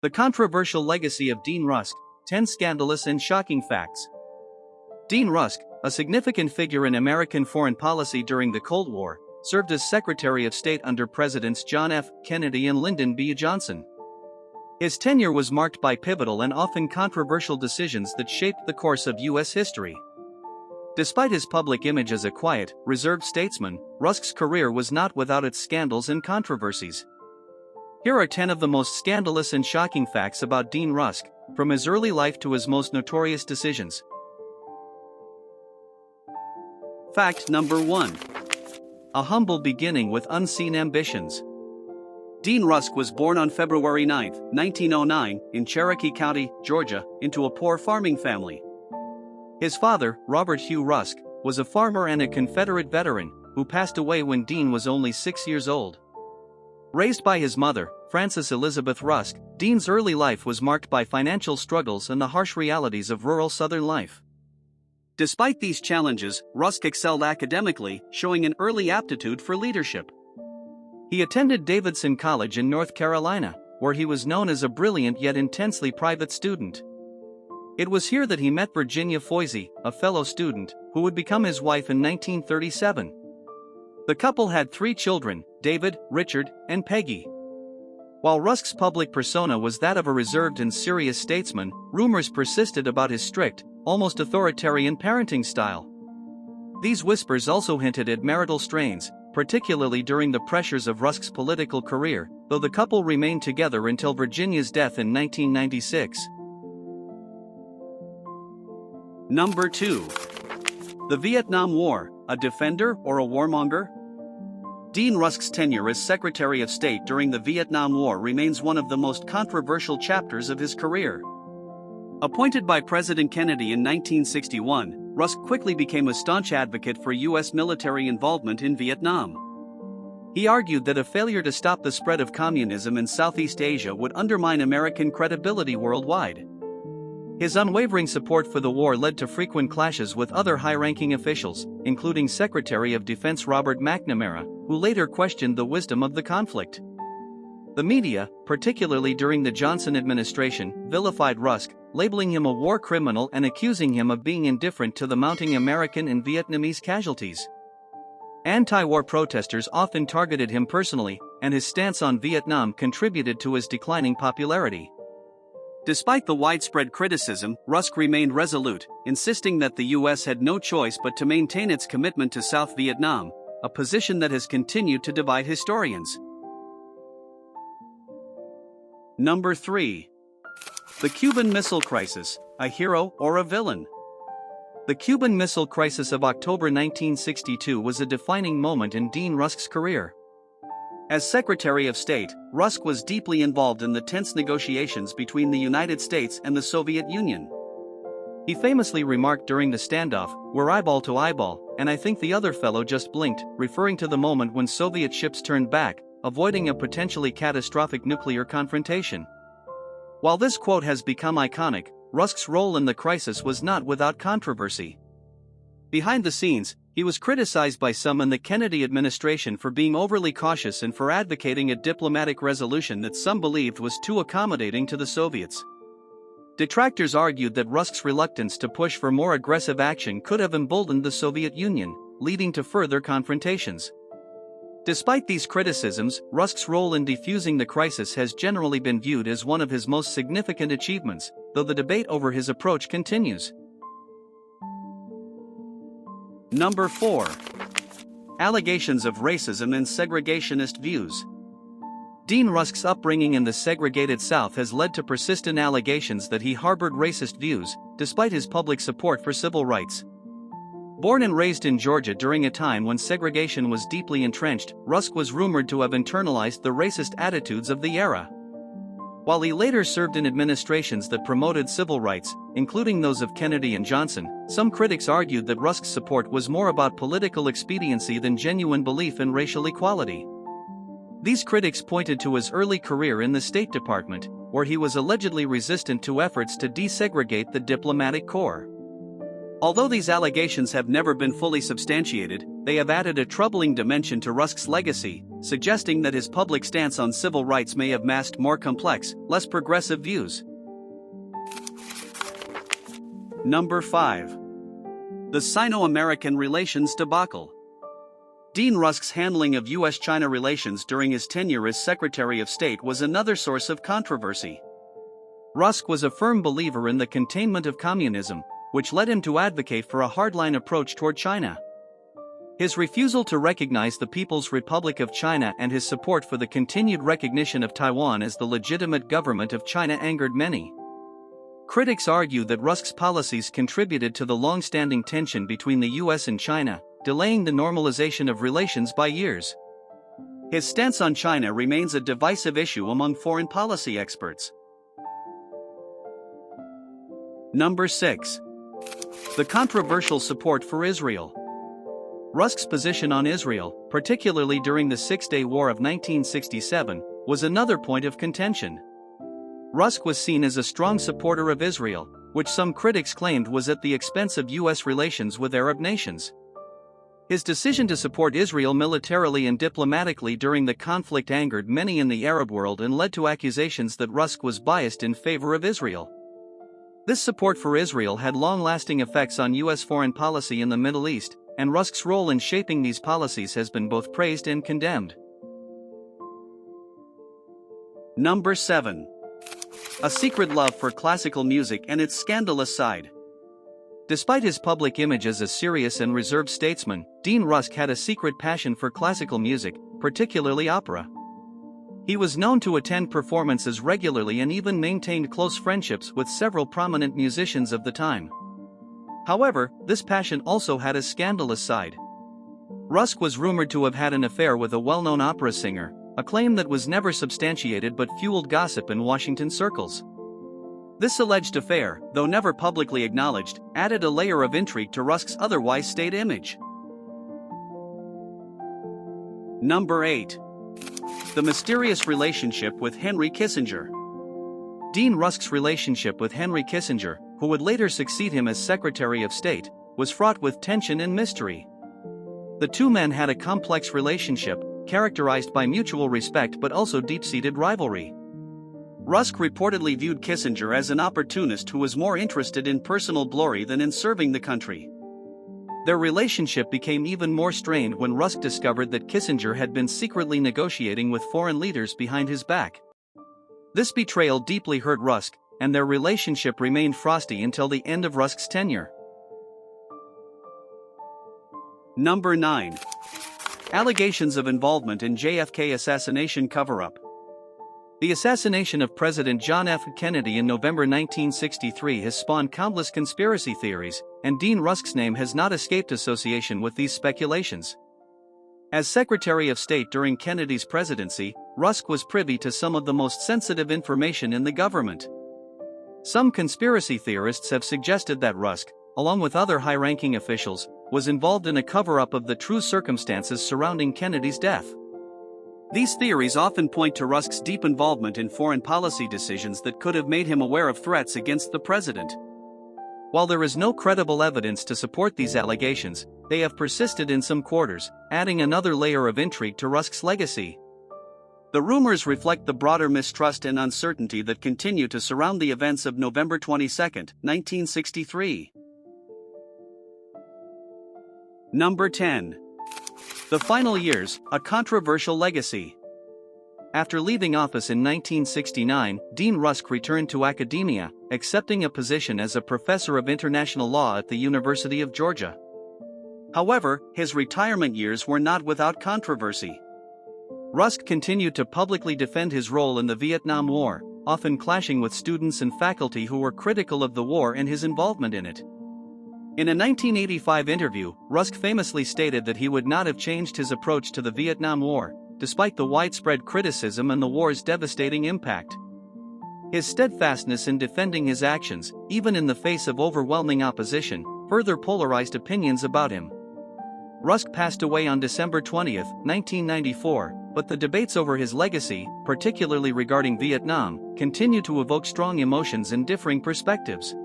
The controversial legacy of Dean Rusk, 10 scandalous and shocking facts. Dean Rusk, a significant figure in American foreign policy during the Cold War, served as Secretary of State under Presidents John F. Kennedy and Lyndon B. Johnson. His tenure was marked by pivotal and often controversial decisions that shaped the course of U.S. history. Despite his public image as a quiet, reserved statesman, Rusk's career was not without its scandals and controversies. Here are 10 of the most scandalous and shocking facts about Dean Rusk, from his early life to his most notorious decisions. Fact number 1. A humble beginning with unseen ambitions. Dean Rusk was born on February 9, 1909, in Cherokee County, Georgia, into a poor farming family. His father, Robert Hugh Rusk, was a farmer and a Confederate veteran, who passed away when Dean was only 6 years old. Raised by his mother, Frances Elizabeth Rusk, Dean's early life was marked by financial struggles and the harsh realities of rural Southern life. Despite these challenges, Rusk excelled academically, showing an early aptitude for leadership. He attended Davidson College in North Carolina, where he was known as a brilliant yet intensely private student. It was here that he met Virginia Foisey, a fellow student, who would become his wife in 1937. The couple had 3 children, David, Richard, and Peggy. While Rusk's public persona was that of a reserved and serious statesman, rumors persisted about his strict, almost authoritarian parenting style. These whispers also hinted at marital strains, particularly during the pressures of Rusk's political career, though the couple remained together until Virginia's death in 1996. Number 2. The Vietnam War, a defender or a warmonger? Dean Rusk's tenure as Secretary of State during the Vietnam War remains one of the most controversial chapters of his career. Appointed by President Kennedy in 1961, Rusk quickly became a staunch advocate for U.S. military involvement in Vietnam. He argued that a failure to stop the spread of communism in Southeast Asia would undermine American credibility worldwide. His unwavering support for the war led to frequent clashes with other high-ranking officials, including Secretary of Defense Robert McNamara, who later questioned the wisdom of the conflict. The media, particularly during the Johnson administration, vilified Rusk, labeling him a war criminal and accusing him of being indifferent to the mounting American and Vietnamese casualties. Anti-war protesters often targeted him personally, and his stance on Vietnam contributed to his declining popularity. Despite the widespread criticism, Rusk remained resolute, insisting that the U.S. had no choice but to maintain its commitment to South Vietnam, a position that has continued to divide historians. Number 3. The Cuban Missile Crisis, a hero or a villain? The Cuban Missile Crisis of October 1962 was a defining moment in Dean Rusk's career. As Secretary of State, Rusk was deeply involved in the tense negotiations between the United States and the Soviet Union. He famously remarked during the standoff, "We're eyeball to eyeball, and I think the other fellow just blinked," referring to the moment when Soviet ships turned back, avoiding a potentially catastrophic nuclear confrontation. While this quote has become iconic, Rusk's role in the crisis was not without controversy. Behind the scenes, he was criticized by some in the Kennedy administration for being overly cautious and for advocating a diplomatic resolution that some believed was too accommodating to the Soviets. Detractors argued that Rusk's reluctance to push for more aggressive action could have emboldened the Soviet Union, leading to further confrontations. Despite these criticisms, Rusk's role in defusing the crisis has generally been viewed as one of his most significant achievements, though the debate over his approach continues. Number 4. Allegations of racism and segregationist views. Dean Rusk's upbringing in the segregated South has led to persistent allegations that he harbored racist views, despite his public support for civil rights. Born and raised in Georgia during a time when segregation was deeply entrenched, Rusk was rumored to have internalized the racist attitudes of the era. While he later served in administrations that promoted civil rights, including those of Kennedy and Johnson, some critics argued that Rusk's support was more about political expediency than genuine belief in racial equality. These critics pointed to his early career in the State Department, where he was allegedly resistant to efforts to desegregate the diplomatic corps. Although these allegations have never been fully substantiated, they have added a troubling dimension to Rusk's legacy, suggesting that his public stance on civil rights may have masked more complex, less progressive views. Number 5. The Sino-American relations debacle. Dean Rusk's handling of U.S.-China relations during his tenure as Secretary of State was another source of controversy. Rusk was a firm believer in the containment of communism, which led him to advocate for a hardline approach toward China. His refusal to recognize the People's Republic of China and his support for the continued recognition of Taiwan as the legitimate government of China angered many. Critics argue that Rusk's policies contributed to the long-standing tension between the U.S. and China, delaying the normalization of relations by years. His stance on China remains a divisive issue among foreign policy experts. Number 6. The controversial support for Israel. Rusk's position on Israel, particularly during the Six-Day War of 1967, was another point of contention. Rusk was seen as a strong supporter of Israel, which some critics claimed was at the expense of U.S. relations with Arab nations. His decision to support Israel militarily and diplomatically during the conflict angered many in the Arab world and led to accusations that Rusk was biased in favor of Israel. This support for Israel had long-lasting effects on U.S. foreign policy in the Middle East, and Rusk's role in shaping these policies has been both praised and condemned. Number 7. A secret love for classical music and its scandalous side. Despite his public image as a serious and reserved statesman, Dean Rusk had a secret passion for classical music, particularly opera. He was known to attend performances regularly and even maintained close friendships with several prominent musicians of the time. However, this passion also had a scandalous side. Rusk was rumored to have had an affair with a well-known opera singer, a claim that was never substantiated but fueled gossip in Washington circles. This alleged affair, though never publicly acknowledged, added a layer of intrigue to Rusk's otherwise staid image. Number 8. The mysterious relationship with Henry Kissinger. Dean Rusk's relationship with Henry Kissinger, who would later succeed him as Secretary of State, was fraught with tension and mystery. The two men had a complex relationship, characterized by mutual respect but also deep-seated rivalry. Rusk reportedly viewed Kissinger as an opportunist who was more interested in personal glory than in serving the country. Their relationship became even more strained when Rusk discovered that Kissinger had been secretly negotiating with foreign leaders behind his back. This betrayal deeply hurt Rusk, and their relationship remained frosty until the end of Rusk's tenure. Number 9. Allegations of involvement in JFK assassination cover-up. The assassination of President John F. Kennedy in November 1963 has spawned countless conspiracy theories, and Dean Rusk's name has not escaped association with these speculations. As Secretary of State during Kennedy's presidency, Rusk was privy to some of the most sensitive information in the government. Some conspiracy theorists have suggested that Rusk, along with other high-ranking officials, was involved in a cover-up of the true circumstances surrounding Kennedy's death. These theories often point to Rusk's deep involvement in foreign policy decisions that could have made him aware of threats against the president. While there is no credible evidence to support these allegations, they have persisted in some quarters, adding another layer of intrigue to Rusk's legacy. The rumors reflect the broader mistrust and uncertainty that continue to surround the events of November 22, 1963. Number 10. The final years, a controversial legacy. After leaving office in 1969, Dean Rusk returned to academia, accepting a position as a professor of international law at the University of Georgia. However, his retirement years were not without controversy. Rusk continued to publicly defend his role in the Vietnam War, often clashing with students and faculty who were critical of the war and his involvement in it. In a 1985 interview, Rusk famously stated that he would not have changed his approach to the Vietnam War, despite the widespread criticism and the war's devastating impact. His steadfastness in defending his actions, even in the face of overwhelming opposition, further polarized opinions about him. Rusk passed away on December 20, 1994, but the debates over his legacy, particularly regarding Vietnam, continue to evoke strong emotions and differing perspectives.